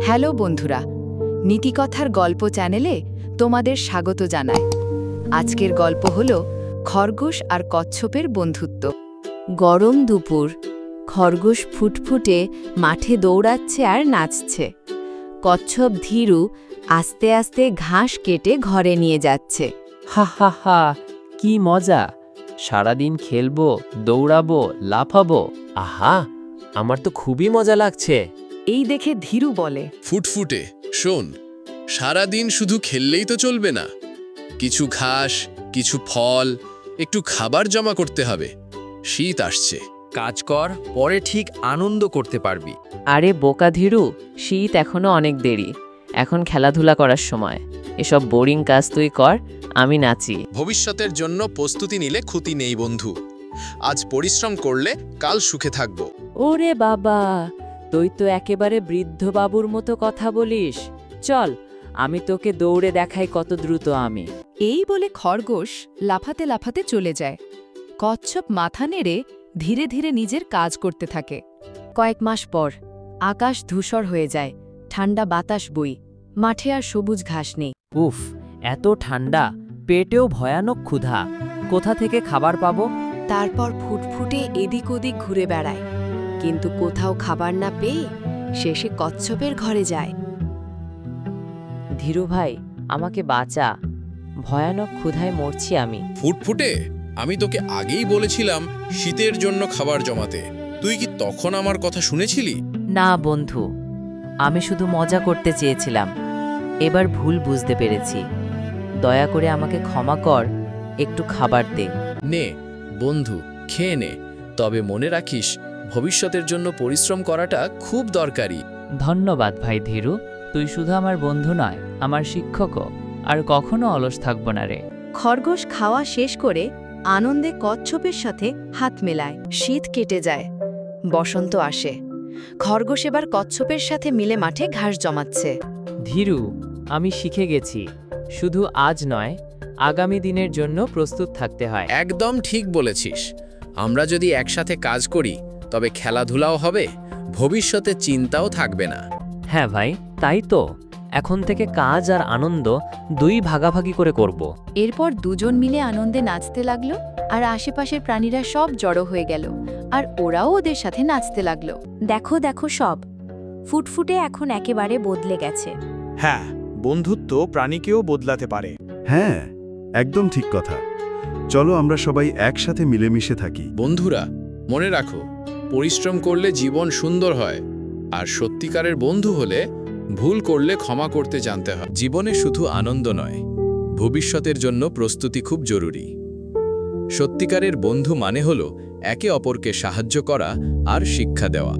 Hello বন্ধুরা, নীতিকথার গল্প চ্যানেলে তোমাদের স্বাগত জানাই। আজকের গল্প হলো খরগোশ আর কচ্ছপের বন্ধুত্ব। গরম দুপুর, খরগোশ ফুটফুটে মাঠে দৌড়াচ্ছে আর নাচছে। কচ্ছপ ধীরু আস্তে আস্তে ঘাস কেটে ঘরে নিয়ে যাচ্ছে। হা হা হা, কি মজা! সারাদিন খেলবো, দৌড়াবো, লাফাবো। আহা, আমার তো খুবই মজা লাগছে। এই দেখে ধীরু বলে, ফুটফুটে শোন, সারাদিন শুধু খেললেই তো চলবে না। কিছু ঘাস, কিছু ফল, একটু খাবার জমা করতে হবে। শীত আসছে। কাজ কর, পরে ঠিক আনন্দ করতে পারবি। আরে বোকা ধীরু, শীত এখনো অনেক দেরি। এখন খেলাধুলা করার সময়। এসব বোরিং কাজ তুই কর, আমি নাচি। ভবিষ্যতের জন্য প্রস্তুতি নিলে ক্ষতি নেই বন্ধু। আজ পরিশ্রম করলে কাল সুখে থাকব। ওরে বাবা, তুই তো একেবারে বৃদ্ধ বাবুর মতো কথা বলিস। চল, আমি তোকে দৌড়ে দেখাই কত দ্রুত আমি। এই বলে খরগোশ লাফাতে লাফাতে চলে যায়। কচ্ছপ মাথা নেড়ে ধীরে ধীরে নিজের কাজ করতে থাকে। কয়েক মাস পর আকাশ ধূসর হয়ে যায়, ঠান্ডা বাতাস বই, মাঠে আর সবুজ ঘাস নেই। উফ, এত ঠান্ডা, পেটেও ভয়ানক ক্ষুধা। কোথা থেকে খাবার পাবো? তারপর ফুটফুটে এদিক ওদিক ঘুরে বেড়ায়, কিন্তু কোথাও খাবার না পেয়ে শেষে কচ্ছপের ঘরে যায়। ধীরু ভাই, আমাকে বাঁচা, ভয়ানক ক্ষুধায় মরছি আমি। ফুটফুটে, আমি তোকে আগেই বলেছিলাম শীতের জন্য খাবার জমাতে। তুই কি তখন আমার কথা শুনেছিলি? না বন্ধু, আমি শুধু মজা করতে চেয়েছিলাম। এবার ভুল বুঝতে পেরেছি। দয়া করে আমাকে ক্ষমা কর, একটু খাবার দে। নে বন্ধু, খেয়ে নে। তবে মনে রাখিস, ভবিষ্যতের জন্য পরিশ্রম করাটা খুব দরকারি। ধন্যবাদ ভাই ধীরু, তুই শুধু আমার বন্ধু নয়, আমার শিক্ষকও। আর কখনো অলস থাকব না রে। খরগোশ খাওয়া শেষ করে আনন্দে কচ্ছপের সাথে হাত মেলায়। শীত কেটে যায়, বসন্ত আসে। খরগোশ এবার কচ্ছপের সাথে মিলে মাঠে ঘাস জমাচ্ছে। ধীরু, আমি শিখে গেছি, শুধু আজ নয়, আগামী দিনের জন্য প্রস্তুত থাকতে হয়। একদম ঠিক বলেছিস। আমরা যদি একসাথে কাজ করি, তবে খেলাধুলাও হবে, ভবিষ্যতে চিন্তাও থাকবে না। হ্যাঁ ভাই, তাই তো। এখন থেকে কাজ আর আনন্দ দুই ভাগাভাগি করে করব। এরপর দুজন মিলে আনন্দে নাচতে লাগলো, আর আশেপাশের প্রাণীরা সব জড়ো হয়ে গেল, আর ওরাও ওদের সাথে নাচতে লাগলো। দেখো দেখো সব, ফুটফুটে এখন একেবারে বদলে গেছে। হ্যাঁ, বন্ধুত্ব প্রাণীকেও বদলাতে পারে। হ্যাঁ, একদম ঠিক কথা। চলো আমরা সবাই একসাথে মিলেমিশে থাকি। বন্ধুরা, মনে রাখো, পরিশ্রম করলে জীবন সুন্দর হয়, আর সত্যিকারের বন্ধু হলে ভুল করলে ক্ষমা করতে জানতে হয়। জীবনে শুধু আনন্দ নয়, ভবিষ্যতের জন্য প্রস্তুতি খুব জরুরি। সত্যিকারের বন্ধু মানে হলো একে অপরকে সাহায্য করা আর শিক্ষা দেওয়া।